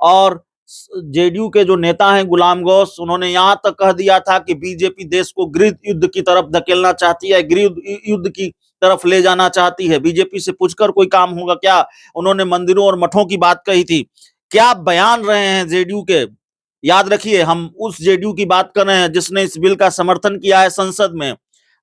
और जेडीयू के जो नेता हैं गुलाम गौस, उन्होंने यहां तक कह दिया था कि बीजेपी देश को गृह युद्ध की तरफ धकेलना चाहती है, गृह युद्ध की तरफ ले जाना चाहती है। बीजेपी से पूछकर कोई काम होगा क्या? उन्होंने मंदिरों और मठों की बात कही थी। क्या बयान रहे हैं जेडीयू के? याद रखिए, हम उस जेडीयू की बात कर रहे हैं जिसने इस बिल का समर्थन किया है संसद में।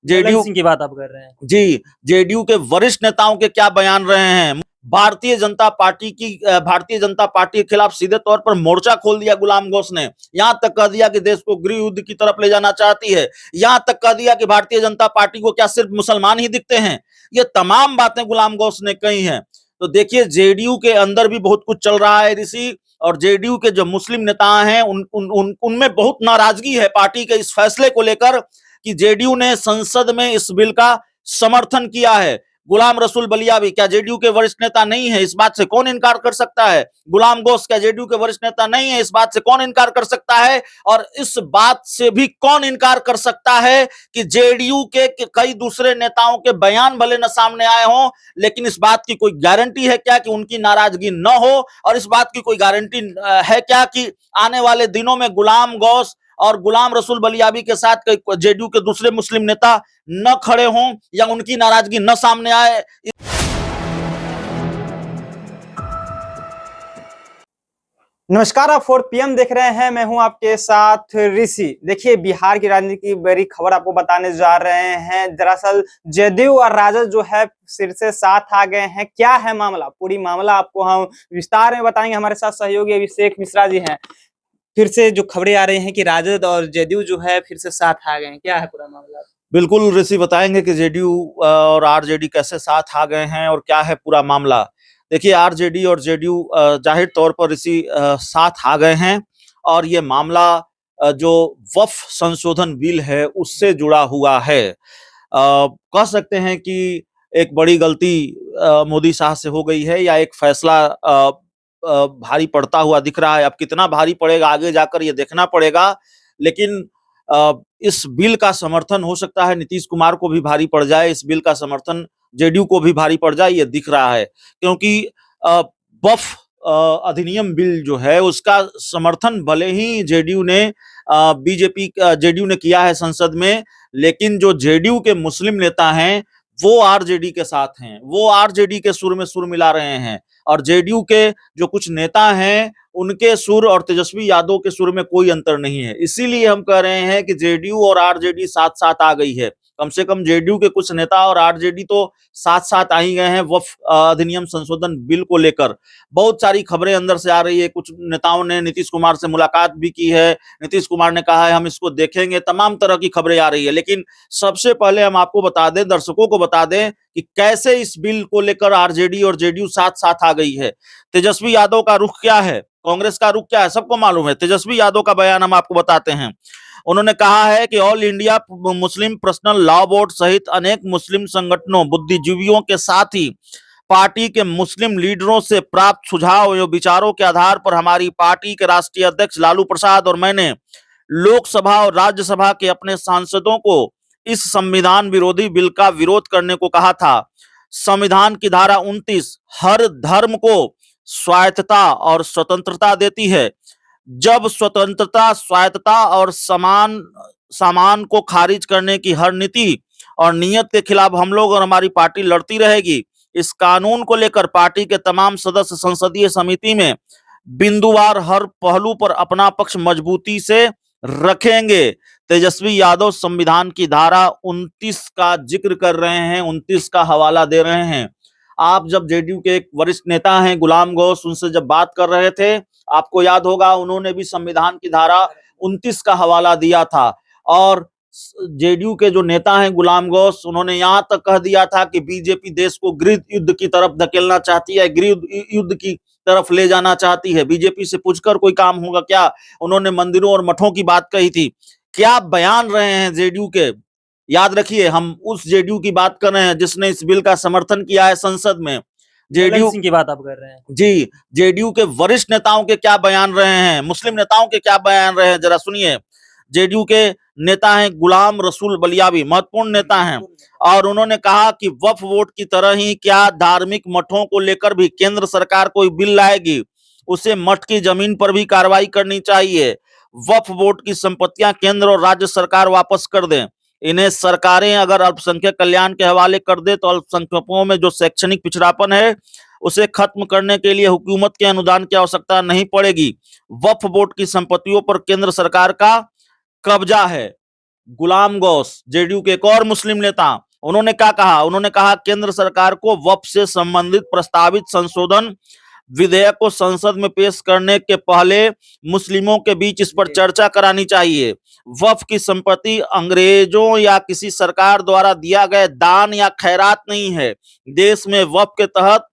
जेडीयू सिंह की बात आप कर रहे हैं जी, जेडीयू के वरिष्ठ नेताओं के क्या बयान रहे हैं। भारतीय जनता पार्टी के खिलाफ सीधे तौर पर मोर्चा खोल दिया गुलाम गौस ने। यहां तक कह दिया कि देश को गृह युद्ध की तरफ ले जाना चाहती है। यहां तक कह दिया कि भारतीय जनता पार्टी को क्या सिर्फ मुसलमान ही दिखते हैं। ये तमाम बातें गुलाम गौस ने कही हैं। तो देखिए, जेडीयू के अंदर भी बहुत कुछ चल रहा है ऋषि, और जेडीयू के जो मुस्लिम नेता हैं उनमें बहुत नाराजगी है पार्टी के इस फैसले को लेकर कि जेडीयू ने संसद में इस बिल का समर्थन किया है। गुलाम रसूल बलियावी क्या जेडीयू के वरिष्ठ नेता नहीं है? इस बात से कौन इनकार कर सकता है? गुलाम गौस क्या जेडीयू के वरिष्ठ नेता नहीं है? इस बात से कौन इनकार कर सकता है? और इस बात से भी कौन इनकार कर सकता है कि जेडीयू के कई दूसरे नेताओं के बयान भले न सामने आए हों, लेकिन इस बात की कोई गारंटी है क्या कि उनकी नाराजगी न हो? और इस बात की कोई गारंटी है क्या कि आने वाले दिनों में गुलाम गौस और गुलाम रसूल बलियावी के साथ जेडीयू के दूसरे मुस्लिम नेता न खड़े हों या उनकी नाराजगी न सामने आए? नमस्कार, आप 4 PM देख रहे हैं। मैं हूं आपके साथ ऋषि। देखिए, बिहार की राजनीति की बड़ी खबर आपको बताने जा रहे हैं। दरअसल जदयू और राजद जो है फिर से साथ आ गए हैं। क्या है मामला, पूरी मामला आपको हम विस्तार में बताएंगे। हमारे साथ सहयोगी अभिषेक मिश्रा जी हैं। फिर से जो खबरें आ रही हैं कि राजद और जदयू जो है फिर से साथ आ गए हैं, क्या है पूरा मामला? बिल्कुल ऋषि, बताएंगे कि जेडीयू और आरजेडी कैसे साथ आ गए हैं और क्या है पूरा मामला। देखिए, आरजेडी और जेडीयू जाहिर तौर पर ऋषि साथ आ गए हैं, और ये मामला जो वक्फ संशोधन बिल है उससे जुड़ा हुआ है। कह सकते हैं कि एक बड़ी गलती मोदी शाह से हो गई है, या एक फैसला भारी पड़ता हुआ दिख रहा है। अब कितना भारी पड़ेगा आगे जाकर ये देखना पड़ेगा, लेकिन इस बिल का समर्थन हो सकता है नीतीश कुमार को भी भारी पड़ जाए, इस बिल का समर्थन जेडीयू को भी भारी पड़ जाए, ये दिख रहा है। क्योंकि वक्फ अधिनियम बिल जो है उसका समर्थन भले ही जेडीयू ने किया है संसद में, लेकिन जो जेडीयू के मुस्लिम नेता हैं वो आरजेडी के साथ हैं, वो आरजेडी के सुर में सुर मिला रहे हैं। और जेडीयू के जो कुछ नेता हैं उनके सुर और तेजस्वी यादव के सुर में कोई अंतर नहीं है। इसीलिए हम कह रहे हैं कि जेडीयू और आरजेडी साथ साथ आ गई है। कम से कम जेडीयू के कुछ नेता और आरजेडी तो साथ साथ आ ही गए हैं वक्फ अधिनियम संशोधन बिल को लेकर। बहुत सारी खबरें अंदर से आ रही है। कुछ नेताओं ने नीतीश कुमार से मुलाकात भी की है, नीतीश कुमार ने कहा है हम इसको देखेंगे, तमाम तरह की खबरें आ रही है। लेकिन सबसे पहले हम आपको बता दें, दर्शकों को बता दें कि कैसे इस बिल को लेकर आरजेडी और जेडीयू साथ साथ आ गई है। तेजस्वी यादव का रुख क्या है, कांग्रेस का रुख क्या है, सबको मालूम है। तेजस्वी यादव का बयान हम आपको बताते हैं। उन्होंने कहा है कि all India Muslim personal law board सहित अनेक मुस्लिम संगठनों, बुद्धिजीवियों के साथ ही पार्टी के मुस्लिम लीडरों से प्राप्त सुझाव एवं विचारों के आधार पर हमारी पार्टी के राष्ट्रीय अध्यक्ष लालू प्रसाद और मैंने लोकसभा और राज्यसभा के अपने सांसदों को इस संविधान विरोधी बिल का विरोध करने को कहा था। संविधान की धारा 29 हर धर्म को स्वायत्तता और स्वतंत्रता देती है। जब स्वतंत्रता, स्वायत्तता और सामान को खारिज करने की हर नीति और नियत के खिलाफ हम लोग और हमारी पार्टी लड़ती रहेगी। इस कानून को लेकर पार्टी के तमाम सदस्य संसदीय समिति में बिंदुवार हर पहलू पर अपना पक्ष मजबूती से रखेंगे। तेजस्वी यादव संविधान की धारा 29 का जिक्र कर रहे हैं, 29 का हवाला दे रहे हैं। आप जब जेडीयू के एक वरिष्ठ नेता हैं गुलाम गौस, उनसे जब बात कर रहे थे, आपको याद होगा उन्होंने भी संविधान की धारा 29 का हवाला दिया था। और जेडीयू के जो नेता हैं गुलाम गौस, उन्होंने यहां तक कह दिया था कि बीजेपी देश को गृह युद्ध की तरफ धकेलना चाहती है, गृह युद्ध की तरफ ले जाना चाहती है। बीजेपी से पूछकर कोई काम होगा क्या? उन्होंने मंदिरों और मठों की बात कही थी। क्या बयान रहे हैं जेडीयू के? याद रखिए, हम उस जेडीयू की बात कर रहे हैं जिसने इस बिल का समर्थन किया है संसद में। जेडीयू सिंह की बात आप कर रहे हैं जी, जेडीयू के वरिष्ठ नेताओं के क्या बयान रहे हैं, मुस्लिम नेताओं के क्या बयान रहे हैं, जरा सुनिए। जेडीयू के नेता हैं गुलाम रसूल बलियावी, महत्वपूर्ण नेता हैं, और उन्होंने कहा कि वक्फ बोर्ड की तरह ही क्या धार्मिक मठों को लेकर भी केंद्र सरकार कोई बिल लाएगी। उसे मठ की जमीन पर भी कार्रवाई करनी चाहिए। वक्फ बोर्ड की संपत्तियां केंद्र और राज्य सरकार वापस कर दें। इन्हें सरकारें अगर अल्पसंख्यक कल्याण के हवाले कर दे तो अल्पसंख्यकों में जो शैक्षणिक पिछड़ापन है उसे खत्म करने के लिए हुकूमत के अनुदान की आवश्यकता नहीं पड़ेगी। वक्फ बोर्ड की संपत्तियों पर केंद्र सरकार का कब्जा है। गुलाम गौस, जेडीयू के एक और मुस्लिम नेता, उन्होंने क्या कहा? उन्होंने कहा केंद्र सरकार को वक्फ से संबंधित प्रस्तावित संशोधन विधेयक को संसद में पेश करने के पहले मुस्लिमों के बीच इस पर चर्चा करानी चाहिए। वक्फ की संपत्ति अंग्रेजों या किसी सरकार द्वारा दिया गया दान या खैरात नहीं है। देश में वक्फ के तहत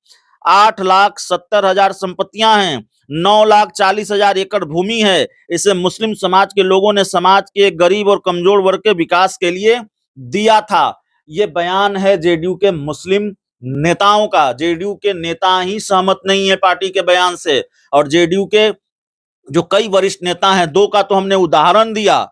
8,70,000 संपत्तियां हैं, 9,40,000 एकड़ भूमि है। इसे मुस्लिम समाज के लोगों ने समाज के गरीब और कमजोर वर्ग के विकास के लिए दिया था। ये बयान है जेडीयू के मुस्लिम नेताओं का। जेडीयू के नेता ही सहमत नहीं है पार्टी के बयान से, और जेडीयू के जो कई वरिष्ठ नेता हैं, दो का तो हमने उदाहरण दिया,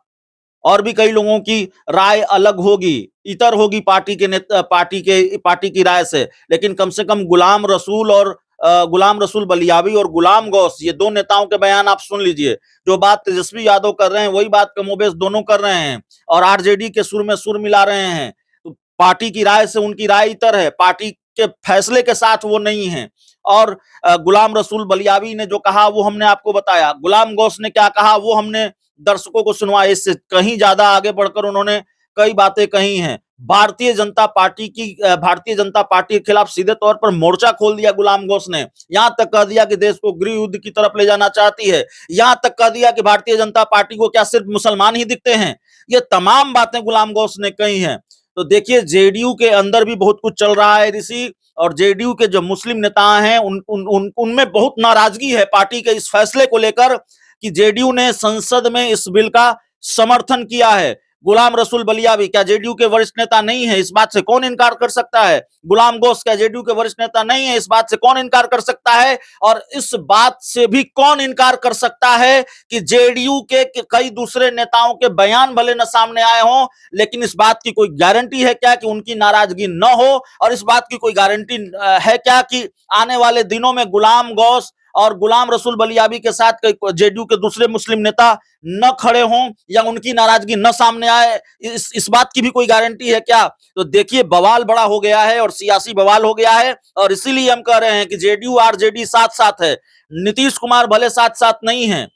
और भी कई लोगों की राय अलग होगी, इतर होगी पार्टी के नेता, पार्टी की राय से, लेकिन कम से कम गुलाम रसूल बलियावी और गुलाम गौस, ये दो नेताओं के बयान आप सुन लीजिए। जो बात तेजस्वी यादव कर रहे हैं वही बात कमोबेश दोनों कर रहे हैं, और आरजेडी के सुर में सुर मिला रहे हैं। तो पार्टी की राय से उनकी राय इतर है, पार्टी के फैसले के साथ वो नहीं है। और गुलाम रसूल बलियावी ने जो कहा वो हमने आपको बताया, गुलाम गौस ने क्या कहा वो हमने दर्शकों को सुनवाया। इससे कहीं ज्यादा आगे बढ़कर उन्होंने कई बातें कही हैं। भारतीय जनता पार्टी के खिलाफ सीधे तौर पर मोर्चा खोल दिया गुलाम गौस ने। यहां तक कह दिया कि देश को गृह युद्ध की तरफ ले जाना चाहती है। यहां तक कह दिया कि भारतीय जनता पार्टी को क्या सिर्फ मुसलमान ही दिखते हैं। ये तमाम बातें गुलाम गौस ने कही हैं। तो देखिए जेडीयू के अंदर भी बहुत कुछ चल रहा है ऋषि, और जेडीयू के जो मुस्लिम नेता हैं उनमें बहुत नाराजगी है पार्टी के इस फैसले को लेकर कि जेडीयू ने संसद में इस बिल का समर्थन किया है। गुलाम रसूल बलियावी क्या जेडीयू के वरिष्ठ नेता नहीं है? इस बात से कौन इनकार कर सकता है? गुलाम गौस क्या जेडीयू के वरिष्ठ नेता नहीं है? इस बात से कौन इनकार कर सकता है? और इस बात से भी कौन इनकार कर सकता है कि जेडीयू के कई दूसरे नेताओं के बयान भले न सामने आए हों, लेकिन इस बात की कोई गारंटी है क्या कि उनकी नाराजगी न हो? और इस बात की कोई गारंटी है क्या कि आने वाले दिनों में गुलाम गौस और गुलाम रसूल बलियावी के साथ जेडीयू के दूसरे मुस्लिम नेता न खड़े हों या उनकी नाराजगी न सामने आए? इस बात की भी कोई गारंटी है क्या? तो देखिए बवाल बड़ा हो गया है और सियासी बवाल हो गया है, और इसीलिए हम कह रहे हैं कि जेडीयू आरजेडी साथ साथ है। नीतीश कुमार भले साथ साथ नहीं है,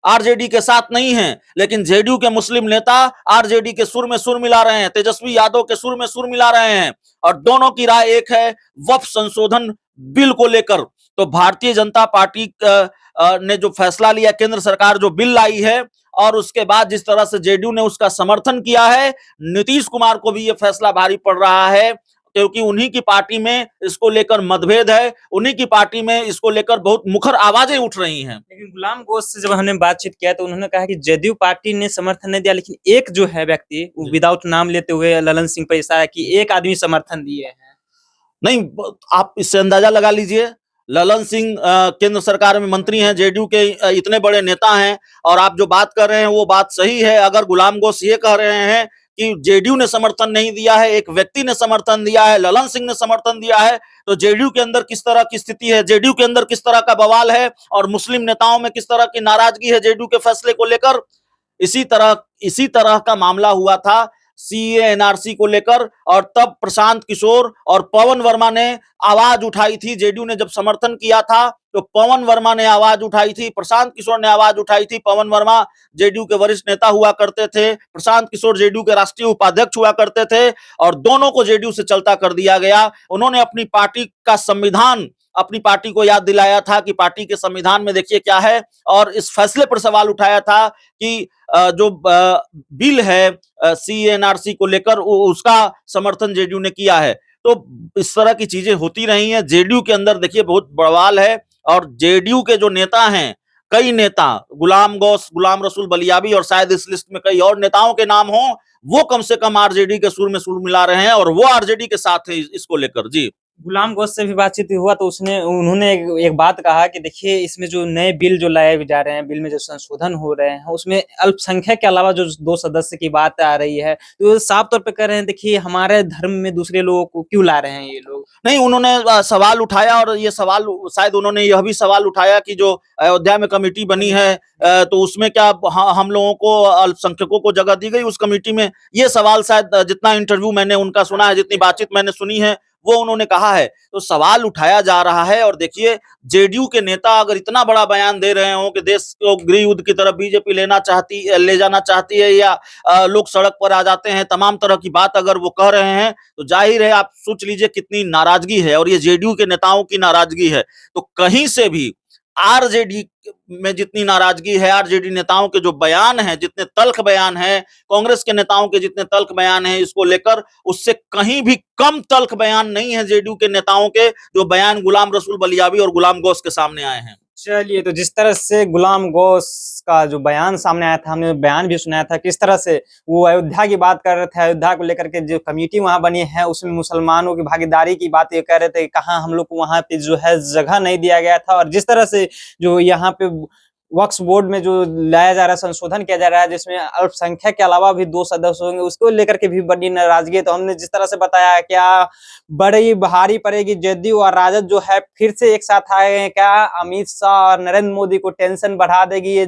आरजेडी के साथ नहीं है, लेकिन जेडीयू के मुस्लिम नेता आरजेडी के सुर में सुर मिला रहे हैं, तेजस्वी यादव के सुर में सुर मिला रहे हैं, और दोनों की राय एक है वक्फ संशोधन बिल को लेकर। तो भारतीय जनता पार्टी ने जो फैसला लिया, केंद्र सरकार जो बिल लाई है, और उसके बाद जिस तरह से जेडीयू ने उसका समर्थन किया है, नीतीश कुमार को भी यह फैसला भारी पड़ रहा है, क्योंकि उन्हीं की पार्टी में इसको लेकर मतभेद है, उन्हीं की पार्टी में इसको लेकर बहुत मुखर आवाजें उठ रही हैं। लेकिन गुलाम गौस से जब हमने बातचीत किया तो उन्होंने कहा कि जेडीयू पार्टी ने समर्थन नहीं दिया, लेकिन एक जो है व्यक्ति विदाउट नाम लेते हुए ललन सिंह पर इशारा कि एक आदमी समर्थन दिए हैं। नहीं, आप इससे अंदाजा लगा लीजिए, ललन सिंह केंद्र सरकार में मंत्री हैं, जेडीयू के इतने बड़े नेता हैं, और आप जो बात कर रहे हैं वो बात सही है। अगर गुलाम गौस ये कह रहे हैं कि जेडीयू ने समर्थन नहीं दिया है, एक व्यक्ति ने समर्थन दिया है, ललन सिंह ने समर्थन दिया है, तो जेडीयू के अंदर किस तरह की स्थिति है, जेडीयू के अंदर किस तरह का बवाल है, और मुस्लिम नेताओं में किस तरह की नाराजगी है जेडीयू के फैसले को लेकर। इसी तरह का मामला हुआ था सीए एनआरसी को लेकर, और तब प्रशांत किशोर और पवन वर्मा ने आवाज उठाई थी। जेडीयू ने जब समर्थन किया था तो पवन वर्मा ने आवाज उठाई थी, प्रशांत किशोर ने आवाज उठाई थी। पवन वर्मा जेडीयू के वरिष्ठ नेता हुआ करते थे, प्रशांत किशोर जेडीयू के राष्ट्रीय उपाध्यक्ष हुआ करते थे, और दोनों को जेडीयू से चलता कर दिया गया। उन्होंने अपनी पार्टी का संविधान, अपनी पार्टी को याद दिलाया था कि पार्टी के संविधान में देखिए क्या है, और इस फैसले पर सवाल उठाया था कि जो बिल है सीएनआरसी को लेकर उसका समर्थन जेडीयू ने किया है। तो इस तरह की चीजें होती रही हैं। जेडीयू के अंदर देखिए बहुत बवाल है, और जेडीयू के जो नेता हैं, कई नेता, गुलाम गौस, गुलाम रसूल बलियावी, और शायद इस लिस्ट में कई और नेताओं के नाम हों, वो कम से कम आरजेडी के सुर में सुर मिला रहे हैं, और वो आरजेडी के साथ है इसको लेकर। जी। गुलाम गौस से भी बातचीत हुआ तो उन्होंने एक बात कहा कि देखिए इसमें जो नए बिल जो लाए जा रहे हैं, बिल में जो संशोधन हो रहे हैं, उसमें अल्पसंख्यक के अलावा जो 2 सदस्य की बात आ रही है, तो साफ तौर पे कह रहे हैं देखिए हमारे धर्म में दूसरे लोगों को क्यों ला रहे हैं ये लोग? नहीं, उन्होंने सवाल उठाया और ये सवाल शायद उन्होंने यह भी सवाल उठाया कि जो अयोध्या में कमेटी बनी है तो उसमें क्या हम लोगों को अल्पसंख्यकों को जगह दी गई उस कमेटी में? ये सवाल शायद जितना इंटरव्यू मैंने उनका सुना है, जितनी बातचीत मैंने सुनी है, वो उन्होंने कहा है। तो सवाल उठाया जा रहा है और देखिए जेडीयू के नेता अगर इतना बड़ा बयान दे रहे हो कि देश को गृह युद्ध की तरफ बीजेपी ले जाना चाहती है या लोग सड़क पर आ जाते हैं, तमाम तरह की बात अगर वो कह रहे हैं तो जाहिर है आप सोच लीजिए कितनी नाराजगी है और ये जेडीयू के नेताओं की नाराजगी है। तो कहीं से भी आरजेडी में जितनी नाराजगी है, आरजेडी नेताओं के जो बयान हैं, जितने तल्ख बयान हैं, कांग्रेस के नेताओं के जितने तल्ख बयान हैं इसको लेकर, उससे कहीं भी कम तल्ख बयान नहीं है जेडीयू के नेताओं के जो बयान गुलाम रसूल बलियावी और गुलाम गौस के सामने आए हैं। चलिए, तो जिस तरह से गुलाम गौस का जो बयान सामने आया था, हमने बयान भी सुनाया था, किस तरह से वो अयोध्या की बात कर रहे थे, अयोध्या को लेकर के जो कमेटी वहां बनी है उसमें मुसलमानों की भागीदारी की बात ये कह रहे थे, कहाँ हम लोग को वहां पे जो है जगह नहीं दिया गया था। और जिस तरह से जो यहाँ पे वक्फ बोर्ड में जो लाया जा रहा है, संशोधन किया जा रहा है, जिसमें अल्पसंख्यक के अलावा भी 2 सदस्य होंगे, उसको लेकर के भी बड़ी नाराजगी है। तो हमने जिस तरह से बताया, क्या बड़ी भारी पड़ेगी जेडीयू और राजद जो है फिर से एक साथ आए हैं? क्या अमित शाह और नरेंद्र मोदी को टेंशन बढ़ा देगी ये